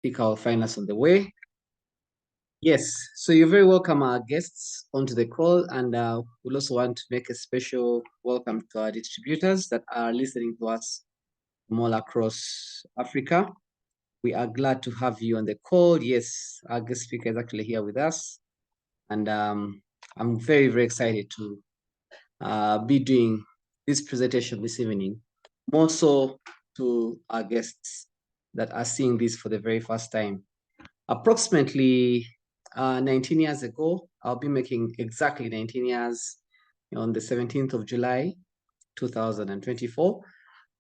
think I'll find us on the way. Yes, so you're very welcome, our guests, onto the call, and we'll also want to make a special welcome to our distributors that are listening to us from all across Africa. We are glad to have you on the call. Yes, our guest speaker is actually here with us, and I'm very, very excited to be doing this presentation this evening, more so to our guests that are seeing this for the very first time. Approximately 19 years ago, I'll be making exactly 19 years on the 17th of July, 2024.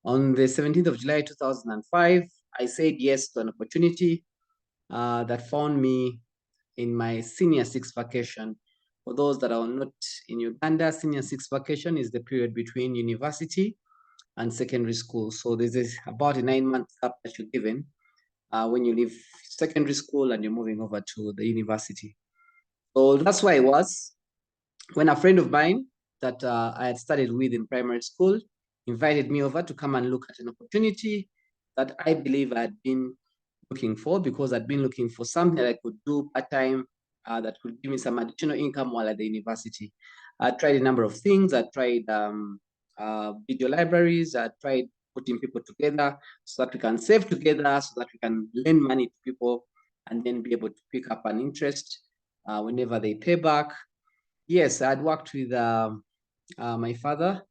On the 17th of July, 2005, I said yes to an opportunity that found me in my senior six vacation. For those that are not in Uganda, senior six vacation is the period between university and secondary school. So this is about a 9 month gap that you're given when you leave secondary school and you're moving over to the university. So that's where I was when a friend of mine that I had studied with in primary school invited me over to come and look at an opportunity that I believe I had been looking for, because I'd been looking for something that I could do part-time that could give me some additional income while at the university. I tried a number of things. I tried video libraries. I tried putting people together so that we can save together, so that we can lend money to people and then be able to pick up an interest whenever they pay back. Yes, I'd worked with my father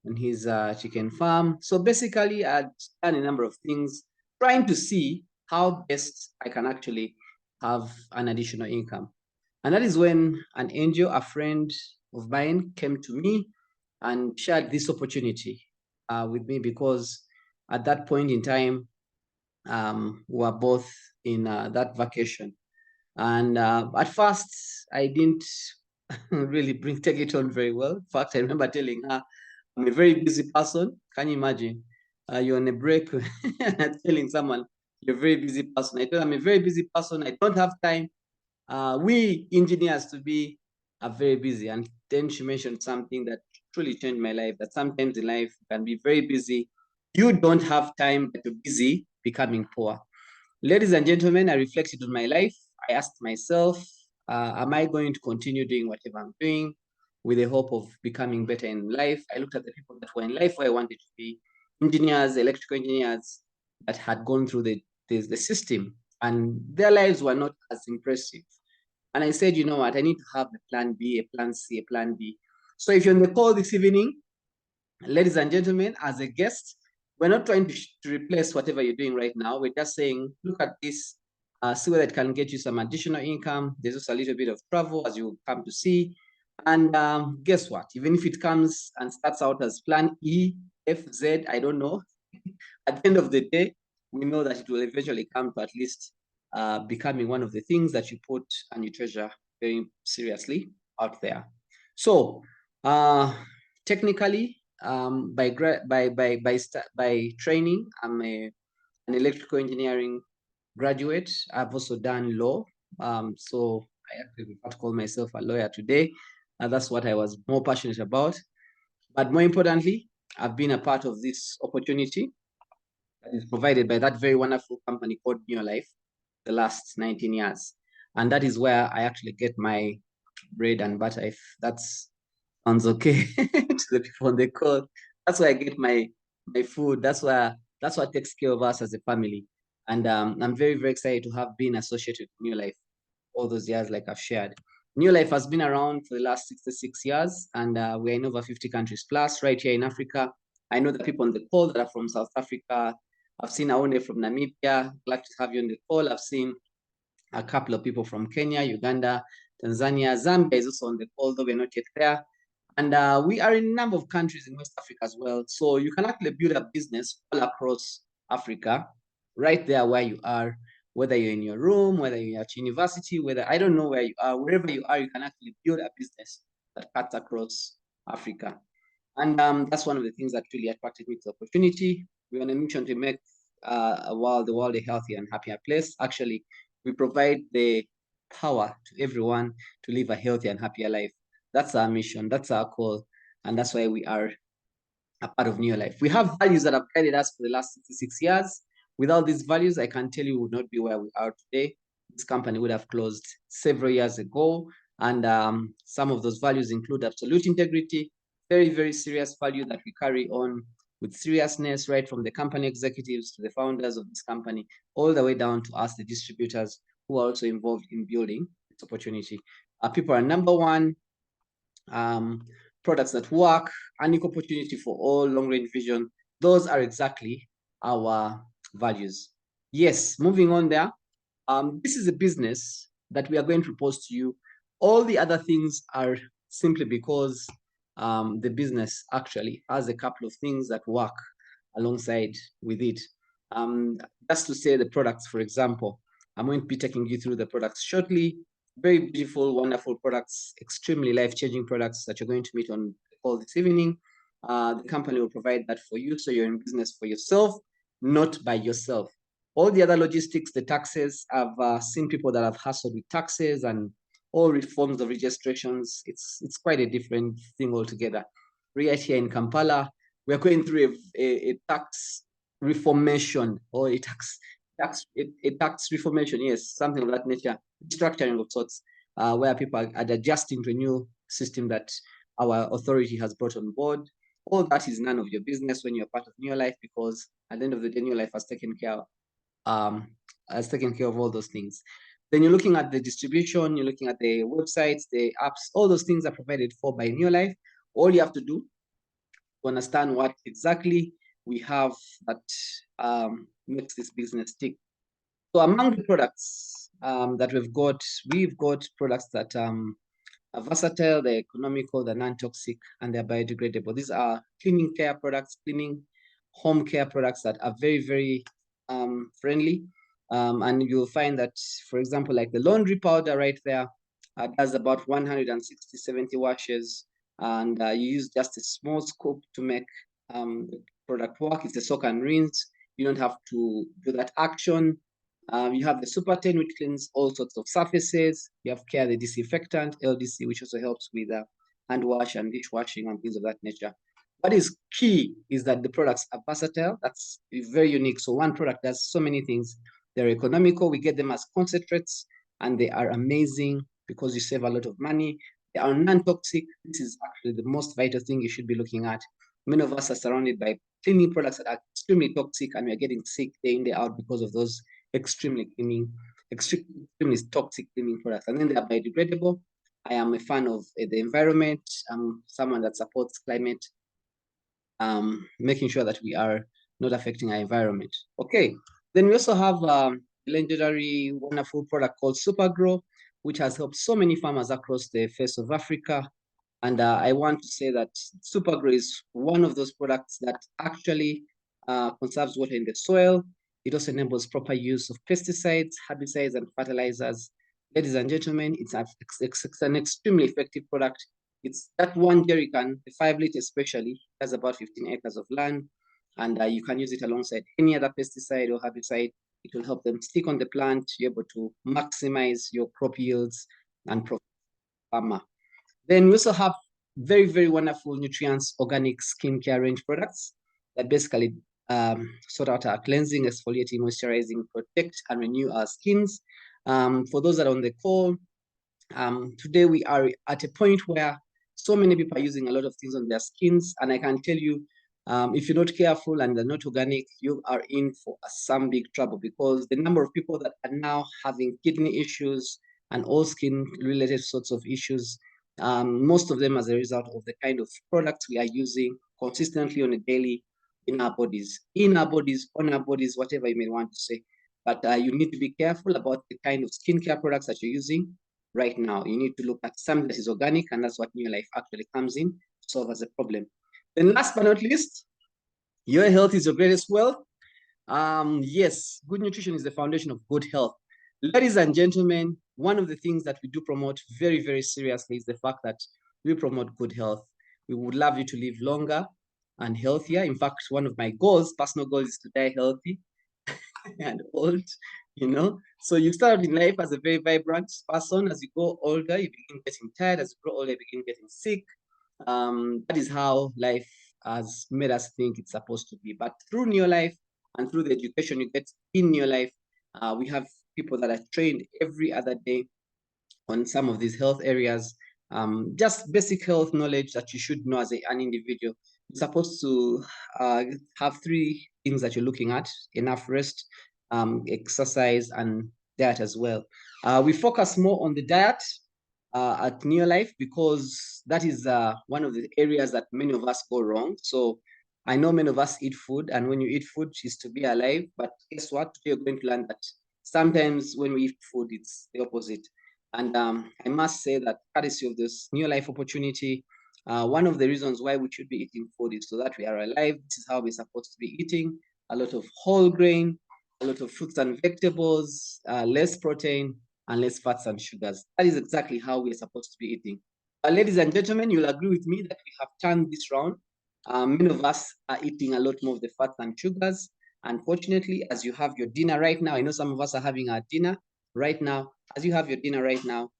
on his chicken farm. So basically, I'd done a number of things trying to see how best I can actually have an additional income. And that is when an angel, a friend of mine, came to me and shared this opportunity with me, because at that point in time, we were both in that vacation. And at first, I didn't really take it on very well. In fact, I remember telling her, I'm a very busy person. Can you imagine? You're on a break telling someone you're a very busy person. I told her I'm a very busy person. I don't have time. We engineers to be are very busy. And then she mentioned something that truly changed my life, that sometimes in life you can be very busy. You don't have time, but you're busy becoming poor. Ladies and gentlemen, I reflected on my life. I asked myself, am I going to continue doing whatever I'm doing with the hope of becoming better in life? I looked at the people that were in life where I wanted to be, engineers, electrical engineers that had gone through the system, and their lives were not as impressive. And I said, you know what, I need to have a plan B, a plan C, a plan D. So if you're on the call this evening, ladies and gentlemen, as a guest, we're not trying to replace whatever you're doing right now. We're just saying, look at this, see whether it can get you some additional income. There's just a little bit of travel as you come to see. And guess what? Even if it comes and starts out as plan E, F, Z, I don't know. At the end of the day, we know that it will eventually come to at least becoming one of the things that you put and you treasure very seriously out there. So, technically, by training, an electrical engineering graduate. I've also done law. So I actually prefer to call myself a lawyer today. That's what I was more passionate about. But more importantly, I've been a part of this opportunity that is provided by that very wonderful company called Neolife the last 19 years. And that is where I actually get my bread and butter, if that sounds okay to the people on the call. That's where I get my food. That's what takes care of us as a family. And I'm very, very excited to have been associated with New Life all those years, like I've shared. New Life has been around for the last 66 years, and we're in over 50 countries plus right here in Africa. I know the people on the call that are from South Africa. I've seen Aone from Namibia. Glad to have you on the call. I've seen a couple of people from Kenya, Uganda, Tanzania. Zambia is also on the call, though we're not yet there. And we are in a number of countries in West Africa as well. So you can actually build a business all across Africa, right there where you are, whether you're in your room, whether you're at university, whether I don't know where you are, wherever you are, you can actually build a business that cuts across Africa. And that's one of the things that really attracted me to the opportunity. We're on a mission to make the world a healthier and happier place. Actually, we provide the power to everyone to live a healthier and happier life. That's our mission. That's our call. And that's why we are a part of Neolife. We have values that have guided us for the last 66 years. Without these values, I can tell you we would not be where we are today. This company would have closed several years ago. And some of those values include absolute integrity, very, very serious value that we carry on with seriousness, right from the company executives to the founders of this company, all the way down to us, the distributors, who are also involved in building this opportunity. People are number one, products that work, an equal opportunity for all, long-range vision. Those are exactly our values. Yes, moving on there. This is a business that we are going to propose to you. All the other things are simply because the business actually has a couple of things that work alongside with it. Just to say the products, for example, I'm going to be taking you through the products shortly. Very beautiful, wonderful products, extremely life-changing products that you're going to meet on the call this evening. The company will provide that for you, so you're in business for yourself, not by yourself. All the other logistics, the taxes, I've seen people that have hustled with taxes and all forms of registrations. It's quite a different thing altogether. Right here in Kampala, we're going through a tax reformation or a tax reformation, yes, something of that nature, structuring of sorts, where people are adjusting to a new system that our authority has brought on board. All that is none of your business when you're part of Neolife, because at the end of the day, Neolife has taken care of all those things. Then you're looking at the distribution, you're looking at the websites, the apps, all those things are provided for by Neolife. All you have to do to understand what exactly we have that makes this business tick. So among the products that we've got products that are versatile, they're economical, they're non-toxic, and they're biodegradable. These are cleaning care products, cleaning home care products that are very, very friendly. And you'll find that, for example, like the laundry powder right there, does about 160, 70 washes. And you use just a small scoop to make the product work. It's a soak and rinse. You don't have to do that action. You have the Super 10, which cleans all sorts of surfaces. You have Care, the disinfectant, LDC, which also helps with hand wash and dishwashing and things of that nature. What is key is that the products are versatile. That's very unique. So one product does so many things. They're economical. We get them as concentrates, and they are amazing because you save a lot of money. They are non-toxic. This is actually the most vital thing you should be looking at. Many of us are surrounded by cleaning products that are extremely toxic, and we're getting sick day in, day out because of those extremely toxic cleaning products. And then they are biodegradable. I am a fan of the environment. I'm someone that supports climate, making sure that we are not affecting our environment. Okay, then we also have a legendary, wonderful product called Supergrow, which has helped so many farmers across the face of Africa. And I want to say that Supergrow is one of those products that actually conserves water in the soil. It also enables proper use of pesticides, herbicides, and fertilizers. Ladies and gentlemen, it's an extremely effective product. It's that one jerry can, the 5 liter especially, has about 15 acres of land, and you can use it alongside any other pesticide or herbicide. It will help them stick on the plant. You're able to maximize your crop yields and profit farmer. Then we also have very, very wonderful nutrients, organic skincare range products that basically sort out our cleansing, exfoliating, moisturizing, protect, and renew our skins. For those that are on the call, today we are at a point where so many people are using a lot of things on their skins, and I can tell you, if you're not careful and they're not organic, you are in for some big trouble, because the number of people that are now having kidney issues and all skin related sorts of issues, most of them as a result of the kind of products we are using consistently on a daily in our bodies, on our bodies, whatever you may want to say. But you need to be careful about the kind of skincare products that you're using right now. You need to look at something that is organic, and that's what Neolife actually comes in to solve as a problem. Then last but not least, your health is your greatest wealth. Yes, good nutrition is the foundation of good health. Ladies and gentlemen, one of the things that we do promote very, very seriously is the fact that we promote good health. We would love you to live longer and healthier. In fact, one of my goals, personal goals, is to die healthy and old, you know. So you start in life as a very vibrant person. As you go older, you begin getting tired. As you grow older, you begin getting sick. That is how life has made us think it's supposed to be. But through Neolife, And through the education you get in your life, we have people that are trained every other day on some of these health areas. Just basic health knowledge that you should know as an individual. You're supposed to have three things that you're looking at: enough rest, exercise, and diet as well. We focus more on the diet at Neolife because that is one of the areas that many of us go wrong. So I know many of us eat food, and when you eat food, is to be alive. But guess what? Today you're going to learn that sometimes when we eat food, it's the opposite. And I must say that courtesy of this Neolife opportunity, one of the reasons why we should be eating food is so that we are alive. This is how we're supposed to be eating: a lot of whole grain, a lot of fruits and vegetables, less protein, and less fats and sugars. That is exactly how we're supposed to be eating. Ladies and gentlemen, you'll agree with me that we have turned this round. Many of us are eating a lot more of the fats and sugars. Unfortunately, as you have your dinner right now, I know some of us are having our dinner right now. As you have your dinner right now,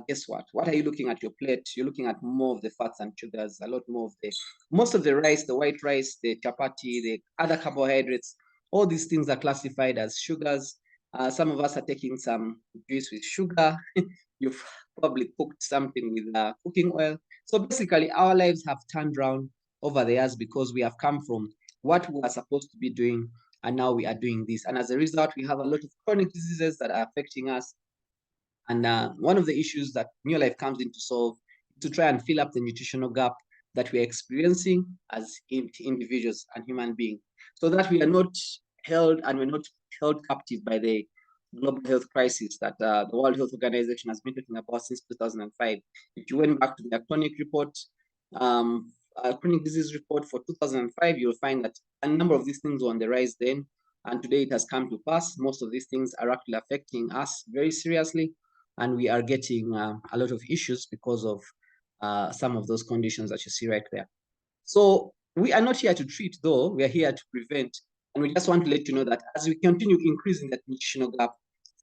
guess what? What are you looking at your plate? You're looking at more of the fats and sugars, a lot more of most of the rice, the white rice, the chapati, the other carbohydrates. All these things are classified as sugars. Some of us are taking some juice with sugar. You've probably cooked something with cooking oil. So basically, our lives have turned around over the years because we have come from what we are supposed to be doing, and now we are doing this. And as a result, we have a lot of chronic diseases that are affecting us. And one of the issues that Neolife comes in to solve is to try and fill up the nutritional gap that we're experiencing as individuals and human beings, so that we are not held and we're not held captive by the global health crisis that the World Health Organization has been talking about since 2005. If you went back to their chronic report, chronic disease report for 2005, you'll find that a number of these things were on the rise then, and today it has come to pass. Most of these things are actually affecting us very seriously, and we are getting a lot of issues because of some of those conditions that you see right there. So we are not here to treat, though. We are here to prevent. And we just want to let you know that as we continue increasing that nutritional gap,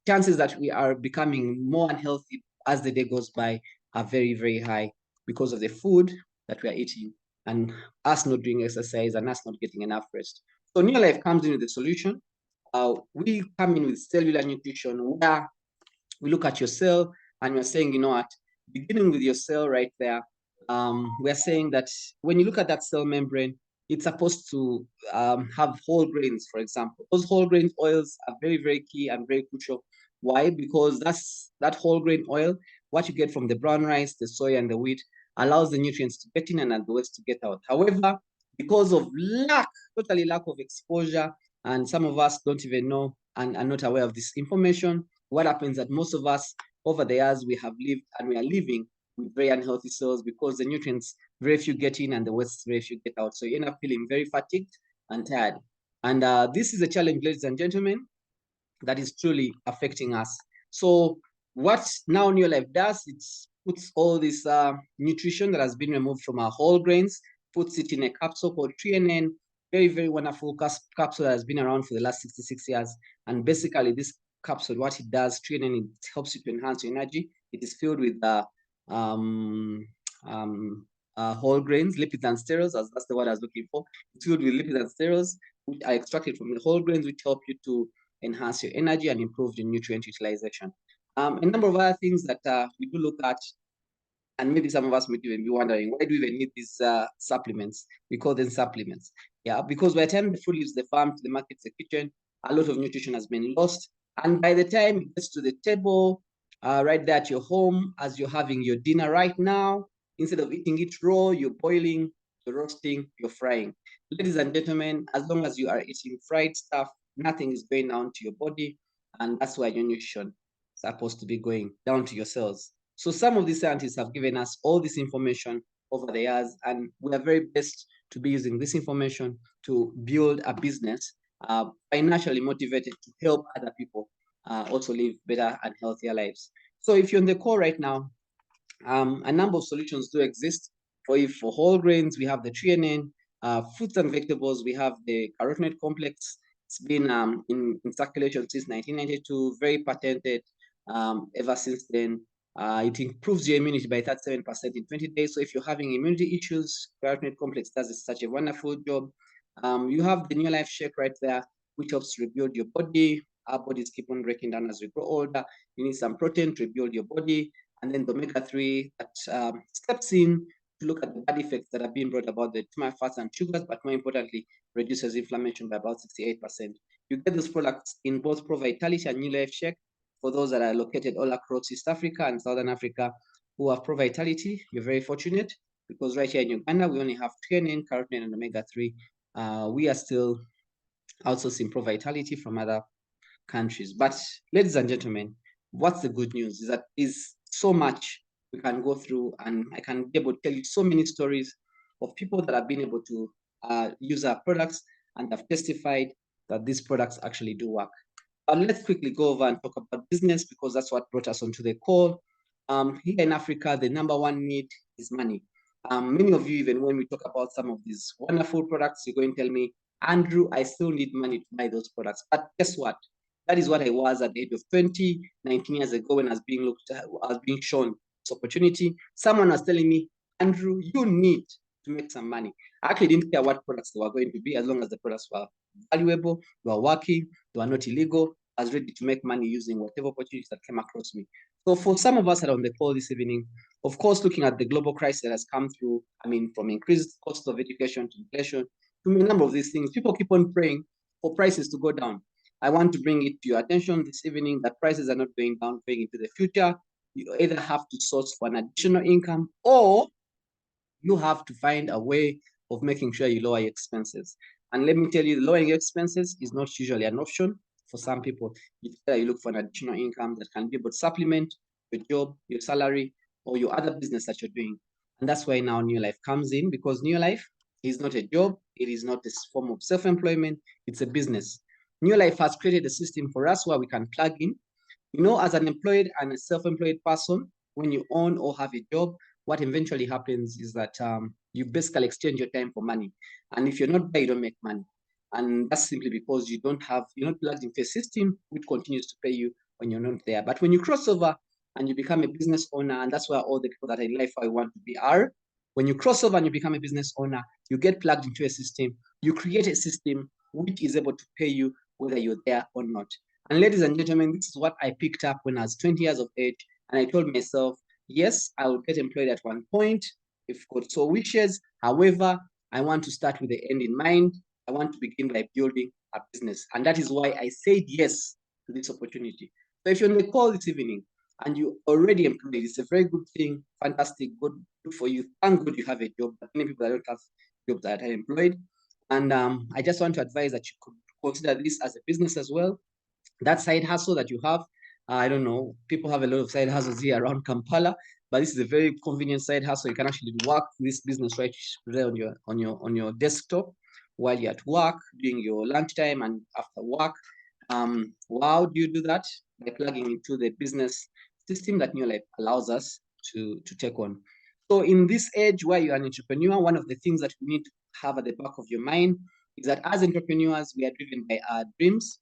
chances that we are becoming more unhealthy as the day goes by are very, very high because of the food that we are eating and us not doing exercise and us not getting enough rest. So Neolife comes in with the solution. We come in with cellular nutrition, where we look at your cell and we're saying, you know what, beginning with your cell right there, we're saying that when you look at that cell membrane, it's supposed to have whole grains, for example. Those whole grain oils are very, very key and very crucial. Why? Because that whole grain oil, what you get from the brown rice, the soy, and the wheat, allows the nutrients to get in and the waste to get out. However, because of totally lack of exposure, and some of us don't even know and are not aware of this information, what happens that most of us over the years we have lived and we are living with very unhealthy cells because the nutrients very few get in and the waste very few get out. So you end up feeling very fatigued and tired. And this is a challenge, ladies and gentlemen, that is truly affecting us. So what now Neolife does, it puts all this nutrition that has been removed from our whole grains, puts it in a capsule called 3NN, very, very wonderful capsule that has been around for the last 66 years. And basically this capsule, what it does, 3NN, it helps you to enhance your energy. It is filled with um, whole grains, lipids and sterols, as that's the word I was looking for. It's filled with lipids and sterols, which are extracted from the whole grains, which help you to enhance your energy and improve your nutrient utilization. A number of other things that we do look at, and maybe some of us might even be wondering, why do we even need these supplements? We call them supplements. Yeah, because by the time the food leaves the farm to the market, the kitchen, a lot of nutrition has been lost. And by the time it gets to the table, right there at your home, as you're having your dinner right now, instead of eating it raw, you're boiling, you're roasting, you're frying. Ladies and gentlemen, as long as you are eating fried stuff, nothing is going down to your body, and that's why your nutrition is supposed to be going down to your cells. So some of these scientists have given us all this information over the years, and we are very blessed to be using this information to build a business, financially motivated to help other people also live better and healthier lives. So if you're on the call right now, a number of solutions do exist for whole grains. We have the 3NN, fruits and vegetables. We have the carotenoid complex. It's been in circulation since 1992, very patented ever since then. It improves your immunity by 37% in 20 days. So if you're having immunity issues, carotenoid complex does such a wonderful job. You have the Neolife shake right there, which helps rebuild your body. Our bodies keep on breaking down as we grow older. You need some protein to rebuild your body. And then the omega-3 that steps in to look at the bad effects that are being brought about the too much fats and sugars, but more importantly, reduces inflammation by about 68%. You get those products in both Pro Vitality and Neolife Chege. For those that are located all across East Africa and Southern Africa who have Pro Vitality, you're very fortunate because right here in Uganda, we only have theanine, carotene, and omega-3. We are still outsourcing Pro Vitality from other countries. But ladies and gentlemen, what's the good news is that is so much we can go through, and I can be able to tell you so many stories of people that have been able to use our products and have testified that these products actually do work. But let's quickly go over and talk about business because that's what brought us onto the call. Here in Africa, the number one need is money. Many of you, even when we talk about some of these wonderful products, you're going to tell me, Andrew, I still need money to buy those products. But guess what? That is what I was at the age of 20, 19 years ago when I was being looked at, I was being shown this opportunity. Someone was telling me, Andrew, you need to make some money. I actually didn't care what products they were going to be as long as the products were valuable, they were working, they were not illegal. I was ready to make money using whatever opportunities that came across me. So for some of us that are on the call this evening, of course, looking at the global crisis that has come through, I mean, from increased cost of education to inflation, to a number of these things, people keep on praying for prices to go down. I want to bring it to your attention this evening that prices are not going down, going into the future. You either have to source for an additional income or you have to find a way of making sure you lower your expenses. And let me tell you, lowering your expenses is not usually an option for some people. You look for an additional income that can be able to supplement your job, your salary, or your other business that you're doing. And that's why now Neolife comes in, because Neolife is not a job. It is not this form of self-employment. It's a business. Neolife has created a system for us where we can plug in. You know, as an employed and a self-employed person, when you own or have a job, what eventually happens is that you basically exchange your time for money. And if you're not there, you don't make money. And that's simply because you're not plugged into a system which continues to pay you when you're not there. But when you cross over and you become a business owner, and that's where all the people that in life I want to be are, when you cross over and you become a business owner, you get plugged into a system, you create a system which is able to pay you whether you're there or not. And ladies and gentlemen, this is what I picked up when I was 20 years of age. And I told myself, yes, I will get employed at one point if God so wishes. However, I want to start with the end in mind. I want to begin by building a business. And that is why I said yes to this opportunity. So if you're on the call this evening and you already employed, it's a very good thing, fantastic, good for you. Thank God you have a job. But many people that don't have jobs that are employed. And I just want to advise that you could consider this as a business as well. That side hustle that you have, I don't know, people have a lot of side hustles here around Kampala, but this is a very convenient side hustle. You can actually work this business right there on your desktop while you're at work, during your lunchtime and after work. How do you do that? By plugging into the business system that Neolife allows us to take on. So in this age where you're an entrepreneur, one of the things that we need to have at the back of your mind is that as entrepreneurs, we are driven by our dreams.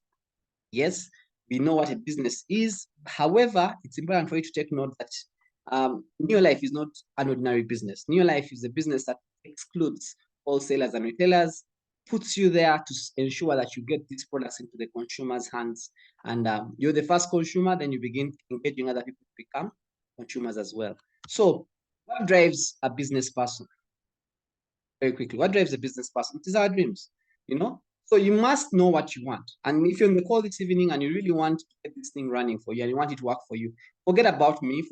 Yes, we know what a business is. However, it's important for you to take note that Neolife is not an ordinary business. Neolife is a business that excludes wholesalers and retailers, puts you there to ensure that you get these products into the consumer's hands. And you're the first consumer, then you begin engaging other people to become consumers as well. So what drives a business person? Very quickly, what drives a business person? It is our dreams, you know? So you must know what you want. And if you're on the call this evening and you really want to get this thing running for you and you want it to work for you, forget about me.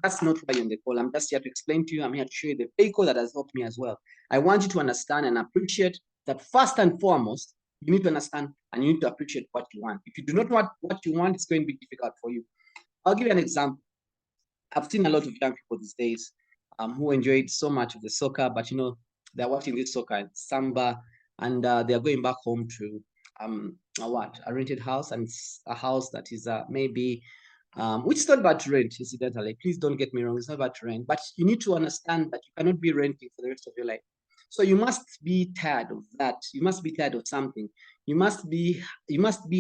That's not why you're on the call. I'm just here to explain to you. I'm here to show you the vehicle that has helped me as well. I want you to understand and appreciate that first and foremost, you need to understand and you need to appreciate what you want. If you do not want what you want, it's going to be difficult for you. I'll give you an example. I've seen a lot of young people these days who enjoyed so much of the soccer, but you know, they're watching this soccer and samba, and they're going back home to a rented house, and a house that is maybe which is not bad to rent, incidentally. Please don't get me wrong, it's not bad to rent, but you need to understand that you cannot be renting for the rest of your life. So you must be tired of that. You must be tired of something. You must be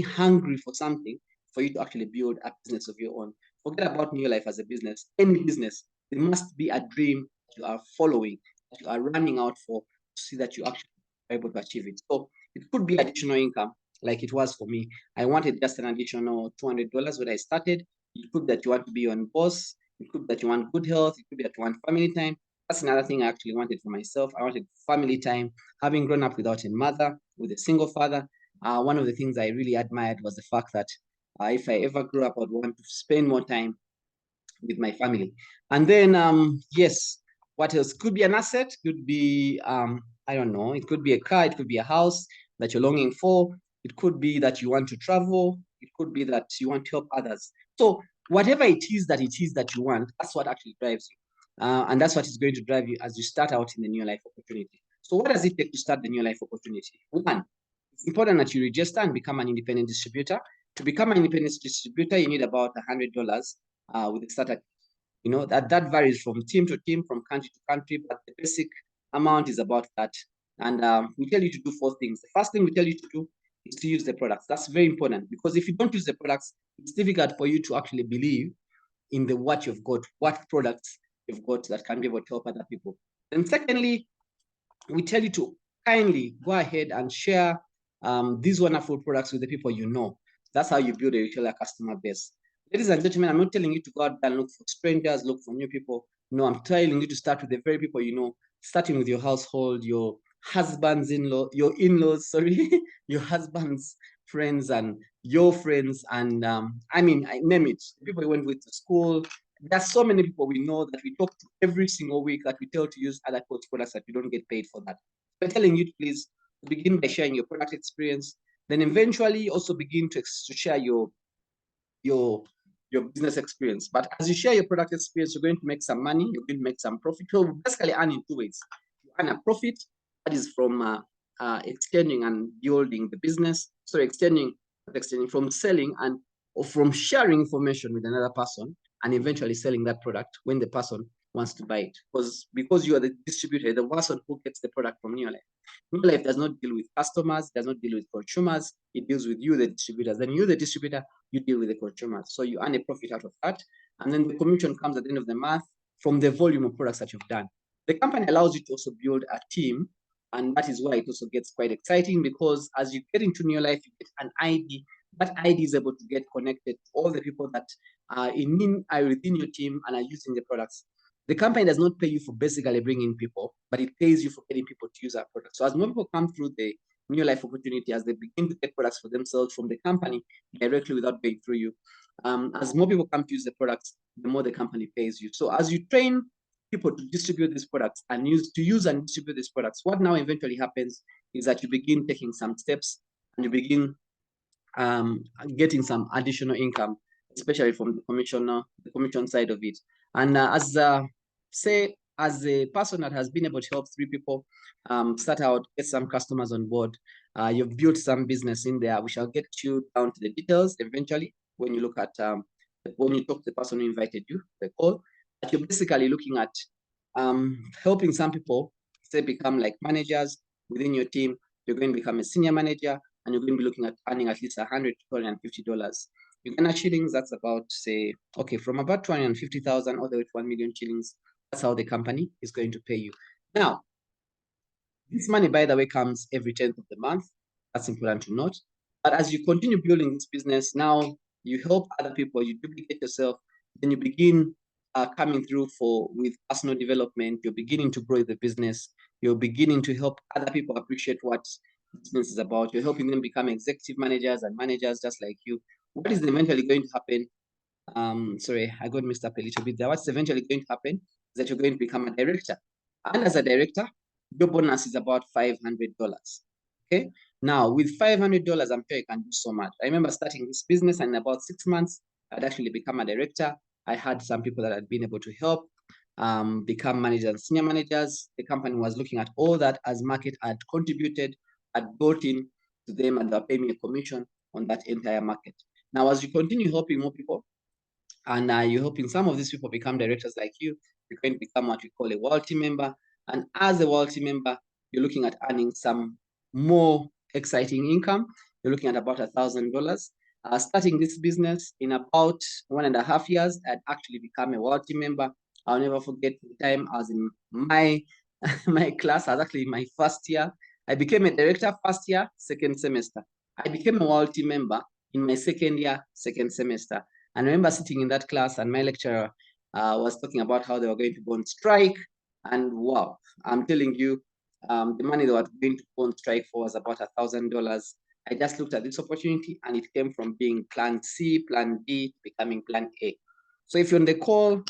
hungry for something for you to actually build a business of your own. Forget about Neolife as a business. Any business, there must be a dream that you are following, that you are running out for, to see that you actually are able to achieve it. So it could be additional income. like it was for me. I wanted just an additional $200 when I started. It could be that you want to be your own boss. It could be that you want good health. It could be that you want family time. That's another thing I actually wanted for myself. I wanted family time. Having grown up without a mother, with a single father, one of the things I really admired was the fact that if I ever grew up, I'd want to spend more time with my family. And then, yes, what else? Could be an asset, could be, I don't know, it could be a car, it could be a house that you're longing for. It could be that you want to travel. It could be that you want to help others. So whatever it is that you want, that's what actually drives you. And that's what is going to drive you as you start out in the new life opportunity. So what does it take to start the new life opportunity? One, it's important that you register and become an independent distributor. To become an independent distributor, you need about $100 with the starter. You know, that varies from team to team, from country to country, but the basic amount is about that. And we tell you to do four things. The first thing we tell you to do is to use the products. That's very important, because if you don't use the products, it's difficult for you to actually believe in the what you've got, what products you've got that can be able to help other people. And secondly, we tell you to kindly go ahead and share these wonderful products with the people you know. That's how you build a retailer customer base. Ladies and gentlemen, I'm not telling you to go out and look for strangers, look for new people. No, I'm telling you to start with the very people you know, starting with your household, your husband's in-law, your in-laws, sorry, your husband's friends and your friends. And I mean, I name it, people you went with to school. There's so many people we know that we talk to every single week that we tell to use other coach products that you don't get paid for that. We're telling you to please begin by sharing your product experience, then eventually also begin to share your your business experience. But as you share your product experience, you're going to make some money, you're going to make some profit. So basically earn in two ways. You earn a profit that is from extending and building the business. So extending from selling and or from sharing information with another person and eventually selling that product when the person wants to buy it. Because you are the distributor, the person who gets the product from Neolife. Neolife does not deal with customers, does not deal with consumers. It deals with you, the distributors. Then you, the distributor, you deal with the consumers. So you earn a profit out of that. And then the commission comes at the end of the month from the volume of products that you've done. The company allows you to also build a team. And that is why it also gets quite exciting, because as you get into Neolife, you get an ID. That ID is able to get connected to all the people that are within your team and are using the products. The company does not pay you for basically bringing people, but it pays you for getting people to use our products. So as more people come through the Neolife opportunity, as they begin to get products for themselves from the company directly without going through you, as more people come to use the products, the more the company pays you. So as you train people to distribute these products and use and distribute these products, what now eventually happens is that you begin taking some steps and you begin getting some additional income, especially from the commission side of it. And as a person that has been able to help three people start out, get some customers on board, you've built some business in there. We shall get you down to the details eventually when you look at when you talk to the person who invited you, the call. But you're basically looking at helping some people say become like managers within your team. You're going to become a senior manager, and you're going to be looking at earning at least $100 to $250. Uganda shillings, that's about, say, okay, from about 250,000 all the way to 1 million shillings. That's how the company is going to pay you. Now, this money, by the way, comes every 10th of the month. That's important to note. But as you continue building this business, now you help other people, you duplicate yourself, then you begin coming through with personal development. You're beginning to grow the business. You're beginning to help other people appreciate what business is about. You're helping them become executive managers and managers just like you. What is eventually going to happen? Sorry, I got mixed up a little bit there. What's eventually going to happen is that you're going to become a director. And as a director, your bonus is about $500. Okay. Now, with $500, I'm sure you can do so much. I remember starting this business, and in about 6 months, I'd actually become a director. I had some people that had been able to help become managers and senior managers. The company was looking at all that as market had contributed, had brought in to them, and they're paying me a commission on that entire market. Now, as you continue helping more people, and you're hoping some of these people become directors like you're going to become what we call a world team member. And as a world team member, you're looking at earning some more exciting income. You're looking at about $1,000. Starting this business in about 1.5 years, I'd actually become a world team member. I'll never forget the time I was in my my class. I was actually in my first year. I became a director first year, second semester. I became a YLT member in my second year, second semester. And I remember sitting in that class and my lecturer was talking about how they were going to go on strike. And wow, I'm telling you, the money they were going to go on strike for was about $1,000. I just looked at this opportunity and it came from being plan C, plan D, becoming plan A. So if you're on the call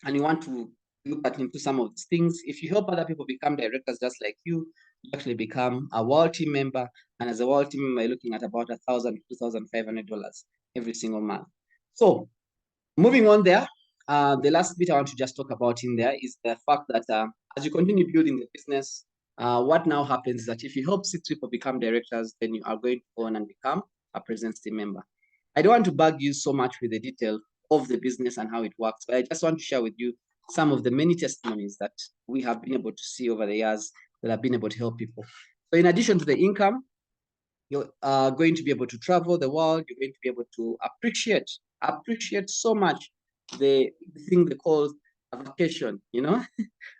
and you want to look into some of these things, if you help other people become directors just like you actually become a world team member. And as a world team member, you're looking at about $1,000 to $2,500 every single month. So moving on there, the last bit I want to just talk about in there is the fact that as you continue building the business, what now happens is that if you help 6 people become directors, then you are going to go on and become a presence team member. I don't want to bug you so much with the detail of the business and how it works, but I just want to share with you some of the many testimonies that we have been able to see over the years that have been able to help people. So in addition to the income, you're going to be able to travel the world. You're going to be able to appreciate so much the thing they call a vacation, you know.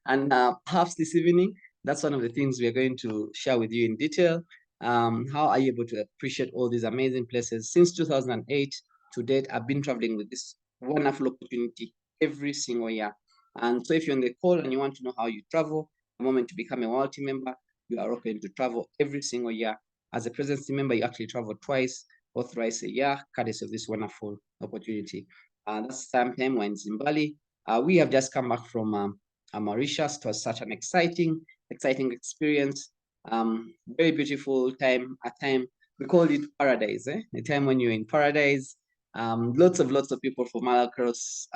And perhaps this evening, that's one of the things we are going to share with you in detail. How are you able to appreciate all these amazing places? Since 2008 to date, I've been traveling with this wonderful opportunity every single year. And so if you're on the call and you want to know how you travel, the moment to become a YLT member, you are open to travel every single year. As a presence team member, you actually travel twice or thrice a year, courtesy of this wonderful opportunity. That's sometime when in Bali. We have just come back from Mauritius. It was such an exciting experience. Very beautiful time. A time we call it paradise. A time when you're in paradise. Lots of people from all across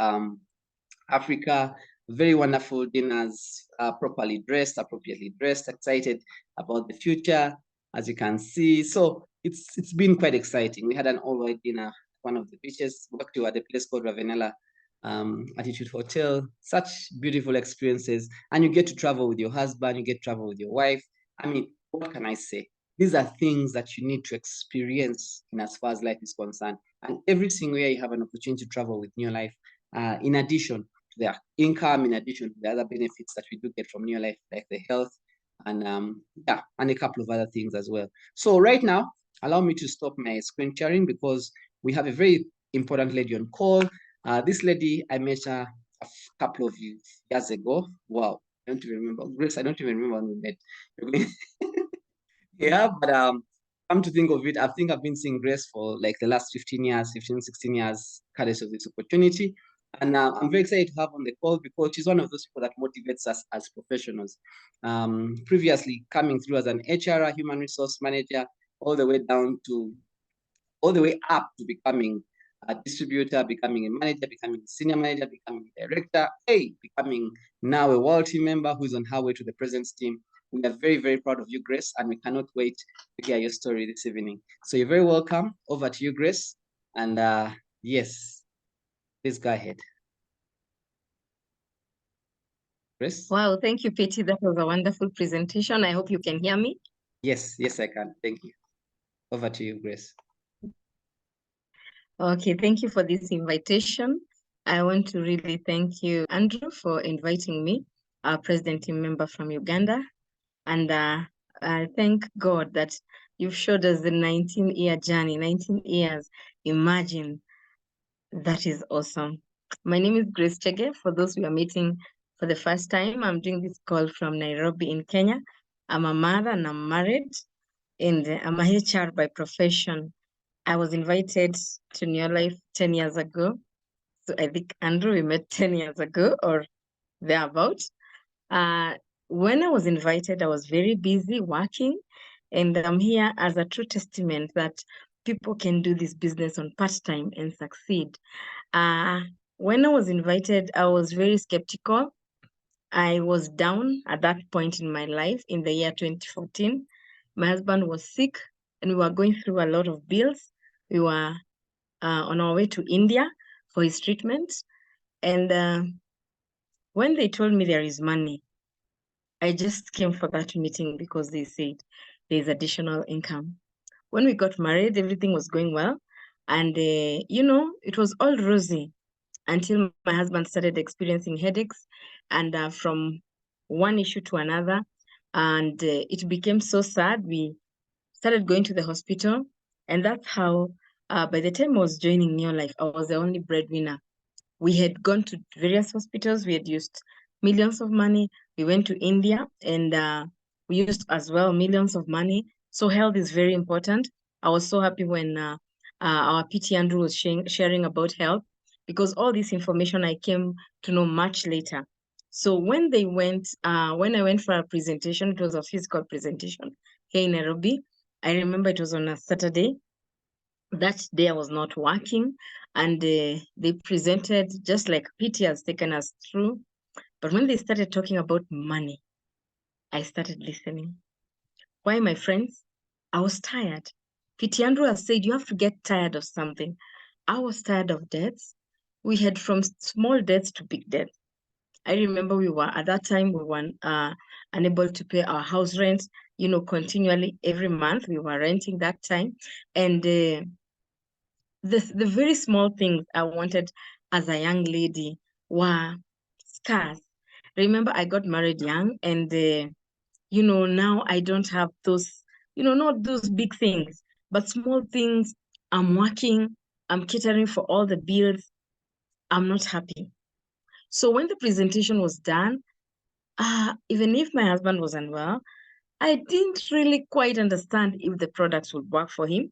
Africa. Very wonderful dinners. Properly dressed, appropriately dressed. Excited about the future, as you can see. So it's been quite exciting. We had an all-white dinner, one of the beaches. We walked to at a place called Ravenela Attitude Hotel. Such beautiful experiences. And you get to travel with your husband, you get to travel with your wife. I mean, what can I say? These are things that you need to experience in as far as life is concerned. And every single year you have an opportunity to travel with Neolife. In addition to their income, in addition to the other benefits that we do get from Neolife, like the health and and a couple of other things as well. So right now, allow me to stop my screen sharing because we have a very important lady on call. This lady, I met her a couple of years ago. Wow, I don't even remember. Grace, I don't even remember when we met. Yeah, but come to think of it, I think I've been seeing Grace for like the last 16 years, courtesy of this opportunity. And I'm very excited to have on the call because she's one of those people that motivates us as professionals. Previously coming through as an HR, human resource manager, all the way up to becoming a distributor, becoming a manager, becoming a senior manager, becoming a director, becoming now a YLT team member who's on her way to the presence team. We are very proud of you, Grace, and we cannot wait to hear your story this evening. So you're very welcome. Over to you, Grace. And yes, please go ahead. Grace? Wow, thank you, Pete. That was a wonderful presentation. I hope you can hear me. Yes, I can. Thank you. Over to you, Grace. Okay, thank you for this invitation. I want to really thank you, Andrew, for inviting me, our president team member from Uganda. And I thank God that you've showed us the 19-year journey, 19 years. Imagine, that is awesome. My name is Grace Chege. For those we are meeting for the first time, I'm doing this call from Nairobi in Kenya. I'm a mother and I'm married, and I'm a HR by profession. I was invited to Neolife 10 years ago. So I think, Andrew, we met 10 years ago or thereabout. When I was invited, I was very busy working, and I'm here as a true testament that people can do this business on part-time and succeed. When I was invited, I was very skeptical. I was down at that point in my life in the year 2014. My husband was sick and we were going through a lot of bills. We were on our way to India for his treatment. And when they told me there is money, I just came for that meeting because they said there's additional income. When we got married, everything was going well. And, it was all rosy until my husband started experiencing headaches and from one issue to another. And it became so sad. We started going to the hospital. And that's how, by the time I was joining Neolife, I was the only breadwinner. We had gone to various hospitals. We had used millions of money. We went to India and we used as well millions of money. So health is very important. I was so happy when our PT Andrew was sharing about health, because all this information I came to know much later. So when when I went for a presentation, it was a physical presentation here in Nairobi. I remember it was on a Saturday. That day I was not working, and they presented just like PT has taken us through. But when they started talking about money, I started listening. Why, my friends? I was tired. PT Andrew has said you have to get tired of something. I was tired of debts. We had from small debts to big debts. I remember we were at that time we were unable to pay our house rent, continually every month. We were renting that time, and the very small things I wanted as a young lady were scarce. Remember, I got married young, and now I don't have those, not those big things, but small things. I'm working, I'm catering for all the bills. I'm not happy. So when the presentation was done, even if my husband was unwell, I didn't really quite understand if the products would work for him.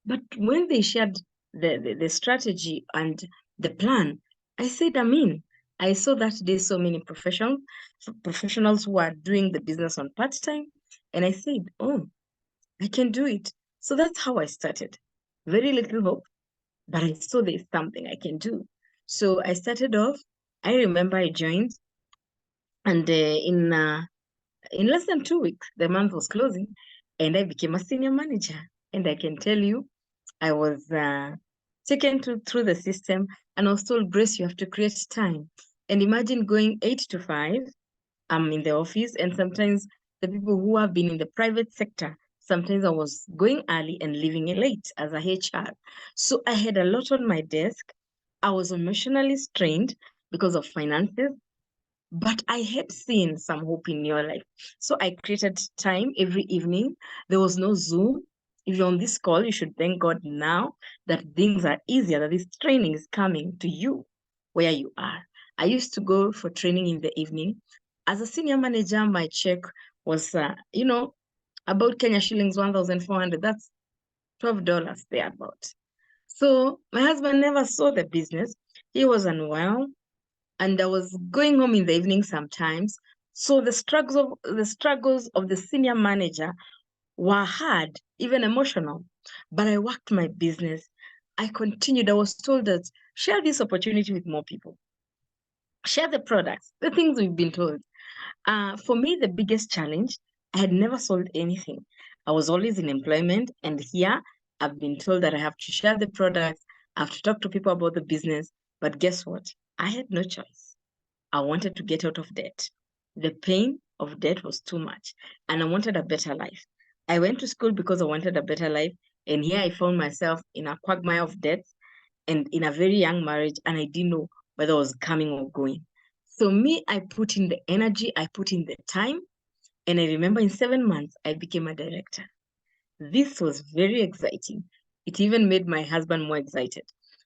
But when they shared the strategy and the plan, I said, I'm in. I saw that there's so many professionals who are doing the business on part-time. And I said, oh, I can do it. So that's how I started. Very little hope, but I saw there's something I can do. So I started off. I remember I joined, and in less than 2 weeks, the month was closing, and I became a senior manager. And I can tell you, I was taken through the system, and I was told, Grace, you have to create time. And imagine going 8 to 5. I'm in the office, and sometimes the people who have been in the private sector, sometimes I was going early and leaving late as a HR. So I had a lot on my desk. I was emotionally strained because of finances, but I had seen some hope in your life. So I created time every evening. There was no Zoom. If you're on this call, you should thank God now that things are easier, that this training is coming to you where you are. I used to go for training in the evening. As a senior manager, my check was, about Kenya shillings 1,400. That's $12 thereabout. So my husband never saw the business. He was unwell, and I was going home in the evening sometimes. So the struggles of the senior manager were hard, even emotional. But I worked my business. I continued. I was told that share this opportunity with more people. Share the products, the things we've been told. For me, the biggest challenge, I had never sold anything. I was always in employment, and here I've been told that I have to share the products, I have to talk to people about the business. But guess what? I had no choice. I wanted to get out of debt. The pain of debt was too much, and I wanted a better life. I went to school because I wanted a better life, and here I found myself in a quagmire of debt and in a very young marriage, and I didn't know whether I was coming or going. So me, I put in the energy, I put in the time, and I remember in 7 months, I became a director. This was very exciting. It even made my husband more excited.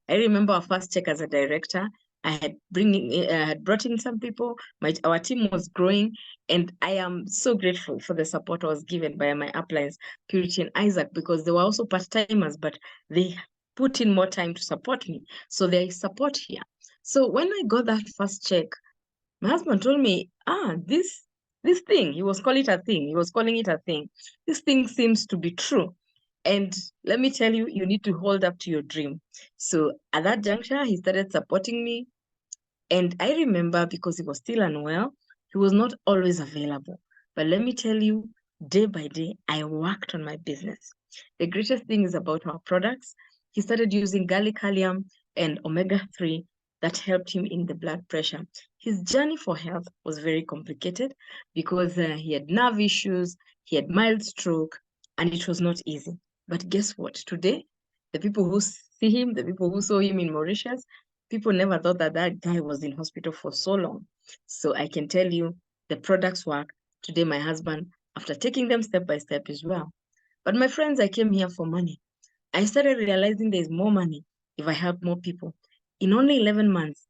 I remember our first check as a director. I had brought in some people. Our team was growing, and I am so grateful for the support I was given by my uplines, Purity and Isaac, because they were also part timers, but they put in more time to support me. So there is support here. So when I got that first check, my husband told me, this thing, he was calling it a thing. He was calling it a thing. This thing seems to be true. And let me tell you, you need to hold up to your dream. So at that juncture, he started supporting me. And I remember, because he was still unwell, he was not always available. But let me tell you, day by day, I worked on my business. The greatest thing is about our products. He started using garlic allium and omega-3 that helped him in the blood pressure. His journey for health was very complicated because he had nerve issues, he had mild stroke, and it was not easy. But guess what? Today, the people who see him, the people who saw him in Mauritius, people never thought that that guy was in hospital for so long. So I can tell you the products work. Today, my husband, after taking them step by step, is well. But my friends, I came here for money. I started realizing there's more money if I help more people. In only 11 months,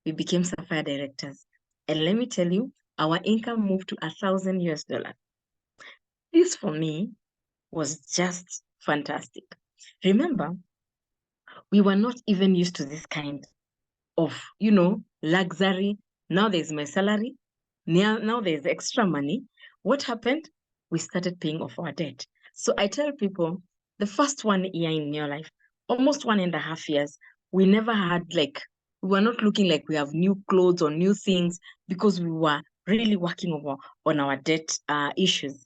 we became Sapphire directors. And let me tell you, our income moved to $1,000. This for me was just fantastic. Remember, we were not even used to this kind of, luxury. Now there's my salary. Now there's extra money. What happened? We started paying off our debt. So I tell people the first 1 year in Neolife, almost 1.5 years, we never had we were not looking like we have new clothes or new things because we were really working on our debt issues.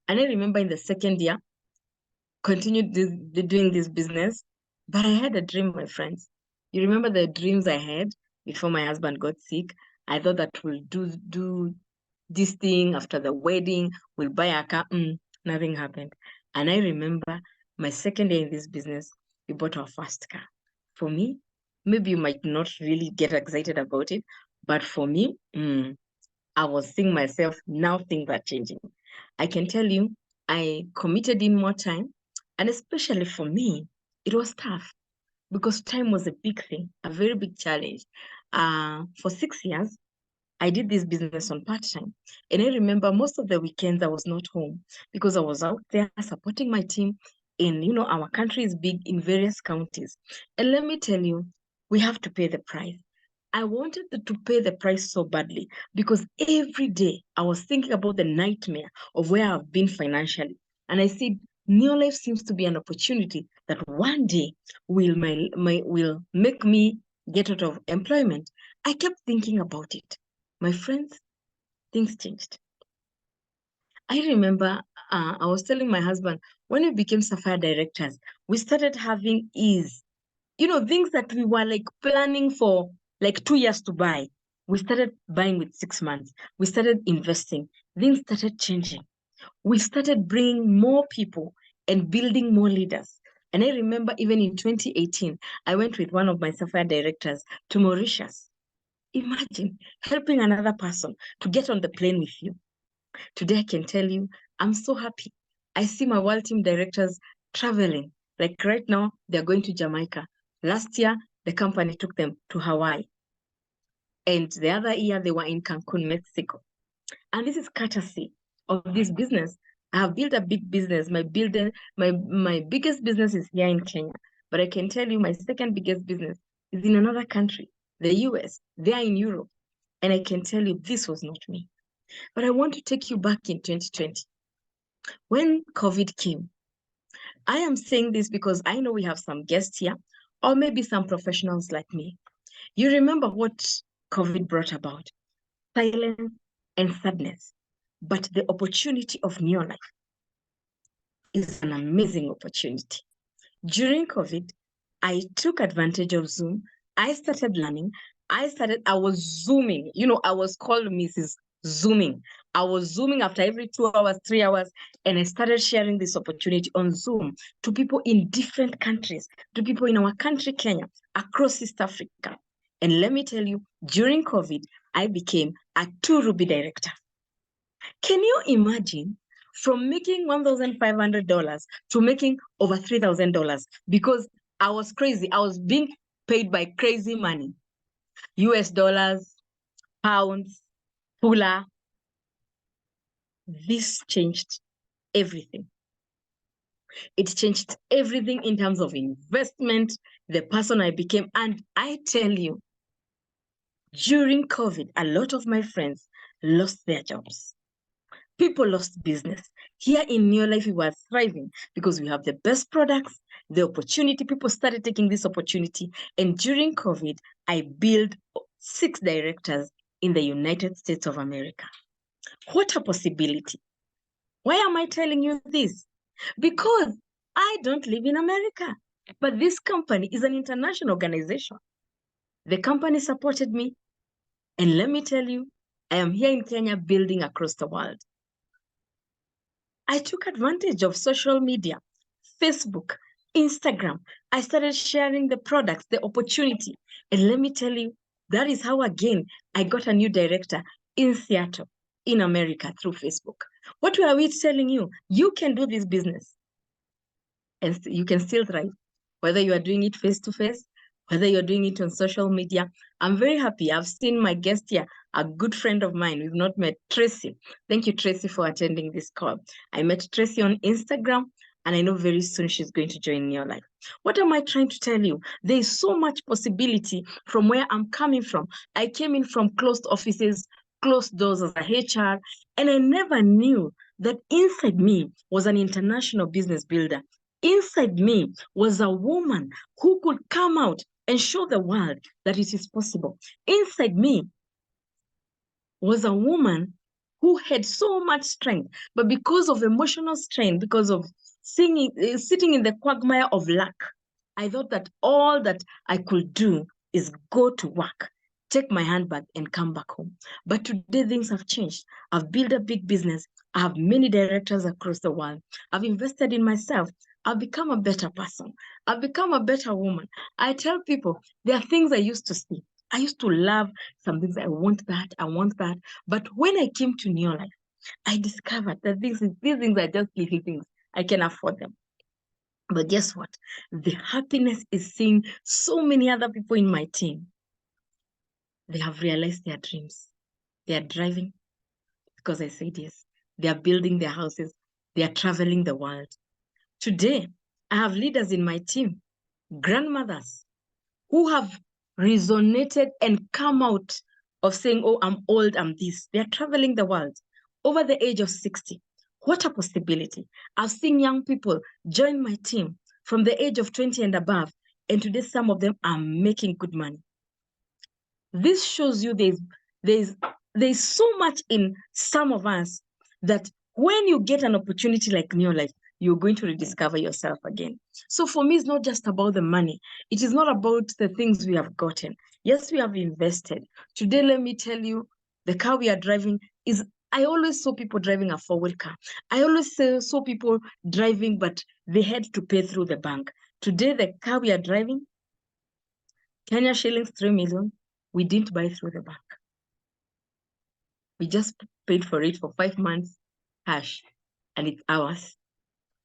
And I remember in the second year, continued doing this business, but I had a dream, my friends. You remember the dreams I had before my husband got sick? I thought that we'll do this thing after the wedding, we'll buy a car. Nothing happened. And I remember my second day in this business, we bought our first car. For me, maybe you might not really get excited about it, but for me, I was seeing myself now things are changing. I can tell you, I committed in more time. And especially for me, it was tough because time was a big thing, a very big challenge. For 6 years, I did this business on part-time. And I remember most of the weekends I was not home because I was out there supporting my team. And, our country is big in various counties. And let me tell you, we have to pay the price. I wanted to pay the price so badly because every day I was thinking about the nightmare of where I've been financially. And I said, Neolife seems to be an opportunity that one day will make me get out of employment. I kept thinking about it. My friends, things changed. I remember I was telling my husband, when we became Sapphire directors, we started having ease. Things that we were planning for 2 years to buy. We started buying with 6 months. We started investing. Things started changing. We started bringing more people and building more leaders. And I remember even in 2018, I went with one of my Sapphire directors to Mauritius. Imagine helping another person to get on the plane with you. Today, I can tell you, I'm so happy. I see my world team directors traveling. Like right now, they're going to Jamaica. Last year, the company took them to Hawaii. And the other year, they were in Cancun, Mexico. And this is courtesy of this business. I have built a big business. My biggest business is here in Kenya. But I can tell you my second biggest business is in another country, the US. They are in Europe. And I can tell you this was not me. But I want to take you back in 2020. When COVID came, I am saying this because I know we have some guests here, or maybe some professionals like me. You remember what COVID brought about? Silence and sadness. But the opportunity of Neolife is an amazing opportunity. During COVID, I took advantage of Zoom. I started learning. I was Zooming. I was called Mrs. Zooming. I was Zooming after every 2 hours, 3 hours, and I started sharing this opportunity on Zoom to people in different countries, to people in our country, Kenya, across East Africa. And let me tell you, during COVID, I became a 2 Ruby director. Can you imagine from making $1,500 to making over $3,000 because I was crazy. I was being paid by crazy money, US dollars, pounds, pula. This changed everything. It changed everything in terms of investment, the person I became. And I tell you, during COVID, a lot of my friends lost their jobs. People lost business. Here in Neolife, we were thriving because we have the best products, the opportunity. People started taking this opportunity. And during COVID, I built 6 directors in the United States of America. What a possibility. Why am I telling you this? Because I don't live in America, but this company is an international organization. The company supported me. And let me tell you, I am here in Kenya building across the world. I took advantage of social media, Facebook, Instagram. I started sharing the products, the opportunity. And let me tell you, that is how, again, I got a new director in Seattle, in America, through Facebook. What were we telling you? You can do this business. and you can still thrive, whether you are doing it face to face, whether you're doing it on social media. I'm very happy. I've seen my guest here, a good friend of mine. We've not met, Tracy. Thank you, Tracy, for attending this call. I met Tracy on Instagram, and I know very soon she's going to join Neolife. What am I trying to tell you? There is so much possibility from where I'm coming from. I came in from closed offices, closed doors as a HR, and I never knew that inside me was an international business builder. Inside me was a woman who could come out and show the world that it is possible. Inside me was a woman who had so much strength, but because of emotional strain, because of sitting in the quagmire of lack, I thought that all that I could do is go to work, take my handbag, and come back home. But today things have changed. I've built a big business. I have many directors across the world. I've invested in myself. I've become a better person. I've become a better woman. I tell people there are things I used to see. I used to love some things. I want that. I want that. But when I came to Neolife, I discovered that these things are just little things. I can afford them. But guess what? The happiness is seeing so many other people in my team. They have realized their dreams. They are driving because I said yes. They are building their houses. They are traveling the world. Today, I have leaders in my team, grandmothers, who have resonated and come out of saying, oh, I'm old, I'm this. They are traveling the world over the age of 60. What a possibility. I've seen young people join my team from the age of 20 and above, and today some of them are making good money. This shows you there's so much in some of us that when you get an opportunity like Neolife, you're going to rediscover yourself again. So for me, it's not just about the money. It is not about the things we have gotten. Yes, we have invested. Today, let me tell you, the car we are driving is, I always saw people driving a four-wheel car. I always saw people driving, but they had to pay through the bank. Today, the car we are driving, Kenya shillings 3 million, we didn't buy through the bank. We just paid for it for 5 months, cash, and it's ours.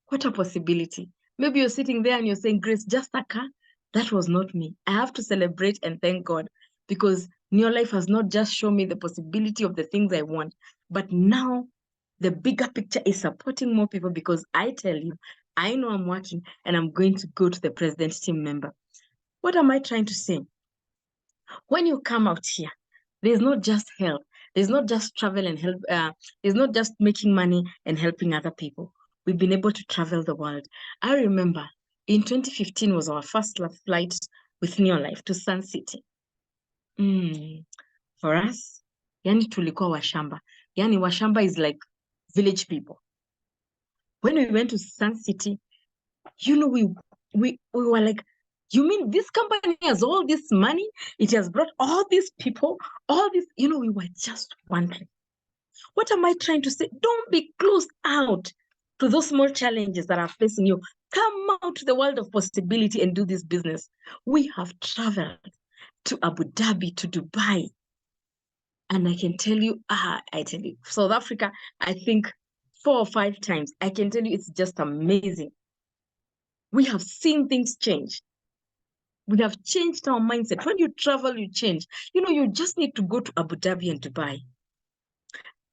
What a possibility. Maybe you're sitting there and you're saying, Grace, just a car? That was not me. I have to celebrate and thank God because Neolife has not just shown me the possibility of the things I want, but now the bigger picture is supporting more people because I tell you, I know I'm working and I'm going to go to the president team member. What am I trying to say? When you come out here, there's not just help. There's not just travel and help. There's not just making money and helping other people. We've been able to travel the world. I remember in 2015 was our first flight with Neolife to Sun City. For us, yani tulikuwa washamba. Yani washamba is like village people. When we went to Sun City, you know, we were like, you mean this company has all this money? It has brought all these people, all this, you know, we were just wondering. What am I trying to say? Don't be closed out to those small challenges that are facing you. Come out to the world of possibility and do this business. We have traveled to Abu Dhabi, to Dubai. And I can tell you, South Africa, I think 4 or 5 times. I can tell you it's just amazing. We have seen things change. We have changed our mindset. When you travel, you change. You know, you just need to go to Abu Dhabi and Dubai.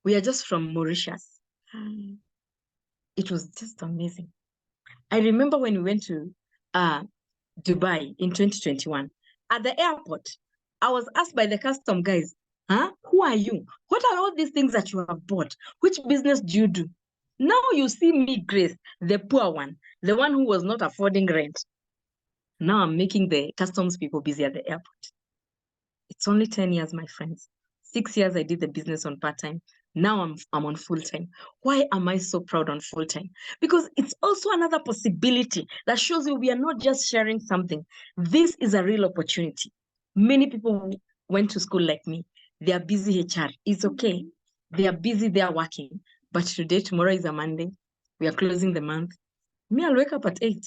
We are just from Mauritius. It was just amazing. I remember when we went to Dubai in 2021, at the airport, I was asked by the custom guys, who are you? What are all these things that you have bought? Which business do you do? Now you see me, Grace, the poor one, the one who was not affording rent. Now I'm making the customs people busy at the airport. It's only 10 years, my friends. 6 years I did the business on part-time. Now I'm on full-time. Why am I so proud on full-time? Because it's also another possibility that shows you we are not just sharing something. This is a real opportunity. Many people went to school like me. They are busy HR. It's okay. They are busy, they are working. But today, tomorrow is a Monday. We are closing the month. Me, I'll wake up at 8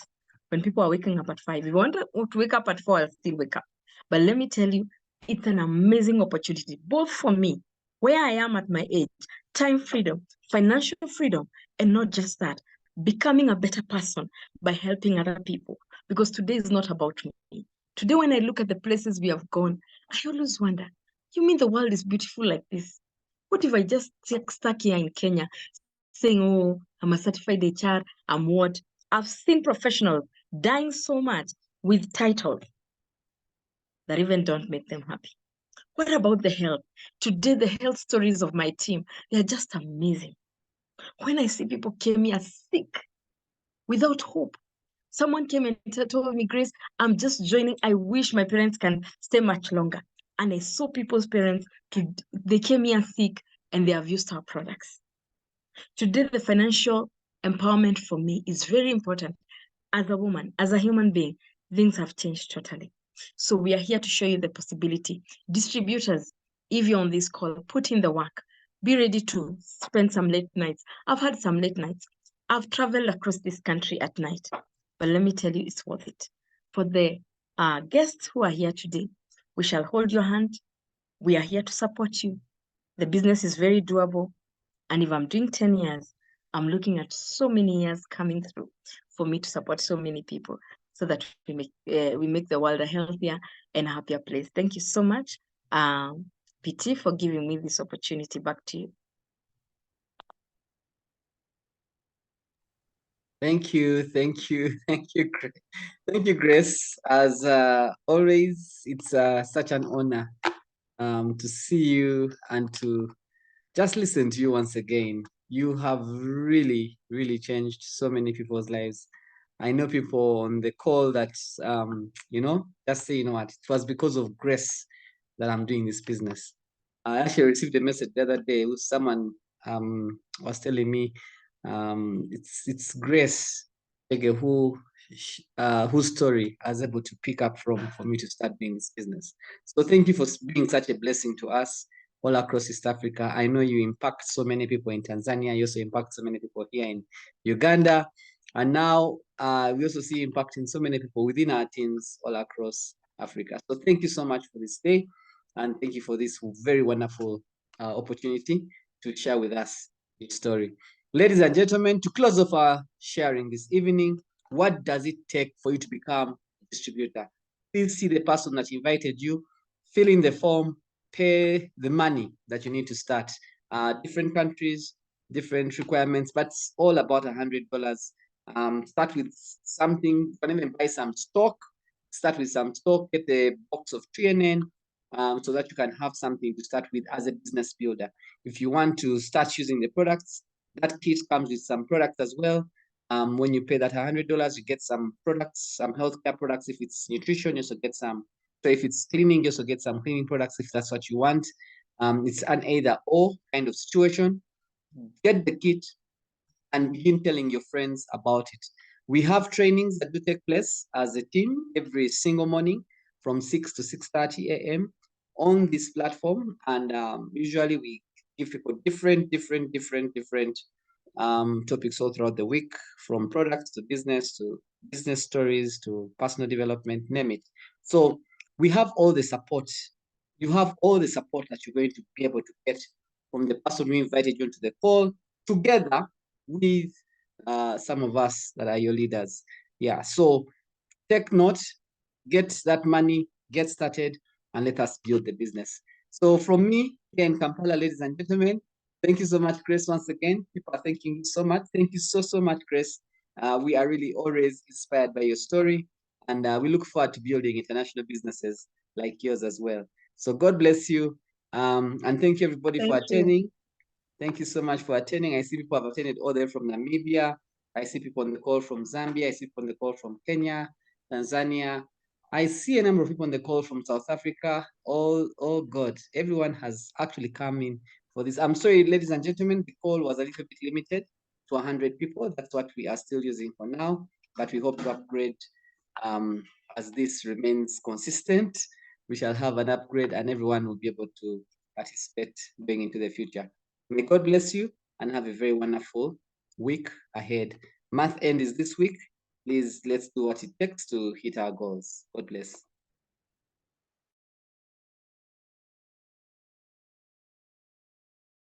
when people are waking up at 5. If you want to wake up at 4, I'll still wake up. But let me tell you, it's an amazing opportunity, both for me, where I am at my age, time freedom, financial freedom, and not just that, becoming a better person by helping other people. Because today is not about me. Today, when I look at the places we have gone, I always wonder, you mean the world is beautiful like this? What if I just stuck here in Kenya saying, oh, I'm a certified HR, I'm what? I've seen professionals dying so much with titles that even don't make them happy. What about the health? Today, the health stories of my team, they're just amazing. When I see people came here sick without hope, someone came and told me, Grace, I'm just joining. I wish my parents can stay much longer. And I saw people's parents, they came here sick and they have used our products. Today, the financial empowerment for me is very important. As a woman, as a human being, things have changed totally. So we are here to show you the possibility. Distributors, if you're on this call, put in the work. Be ready to spend some late nights. I've had some late nights. I've traveled across this country at night. But let me tell you, it's worth it. For the guests who are here today, we shall hold your hand. We are here to support you. The business is very doable. And if I'm doing 10 years, I'm looking at so many years coming through for me to support so many people so that we make the world a healthier and happier place. Thank you so much, PT, for giving me this opportunity. Back to you. Thank you, thank you, thank you, thank you, Grace. As always, it's such an honor to see you and to just listen to you once again. You have really, really changed so many people's lives. I know people on the call that, just say, you know what, it was because of Grace that I'm doing this business. I actually received a message the other day with someone was telling me it's Grace Chege whose story I was able to pick up from for me to start doing this business. So thank you for being such a blessing to us all across East Africa. I know you impact so many people in Tanzania. You also impact so many people here in Uganda. And now we also see impact in so many people within our teams all across Africa. So thank you so much for this day. And thank you for this very wonderful opportunity to share with us your story. Ladies and gentlemen, to close off our sharing this evening, what does it take for you to become a distributor? Please see the person that invited you, fill in the form, pay the money that you need to start. Different countries, different requirements, but it's all about $100. Start with something, you can even buy some stock, start with some stock, get a box of TNN, so that you can have something to start with as a business builder. If you want to start using the products, that kit comes with some products as well. When you pay that $100, you get some products, some healthcare products. If it's nutrition, you also get some. So if it's cleaning, you also get some cleaning products if that's what you want. It's an either or kind of situation. Get the kit and begin telling your friends about it. We have trainings that do take place as a team every single morning from 6 to 6:30 a.m. on this platform. And usually we give people different topics all throughout the week, from products to business stories to personal development, name it. So we have all the support. You have all the support that you're going to be able to get from the person who invited you to the call, together with some of us that are your leaders. Yeah, so take note, get that money, get started, and let us build the business. So from me here in Kampala, ladies and gentlemen, thank you so much, Grace, once again. People are thanking you so much. Thank you so much, Grace. We are really always inspired by your story, and we look forward to building international businesses like yours as well. So God bless you, and thank you everybody for attending. Thank you so much for attending. I see people have attended all the way from Namibia. I see people on the call from Zambia. I see people on the call from Kenya, Tanzania. I see a number of people on the call from South Africa. Oh God, everyone has actually come in for this. I'm sorry, ladies and gentlemen, the call was a little bit limited to 100 people. That's what we are still using for now, but we hope to upgrade as this remains consistent. We shall have an upgrade and everyone will be able to participate going into the future. May God bless you and have a very wonderful week ahead. Month end is this week. Please, let's do what it takes to hit our goals. God bless.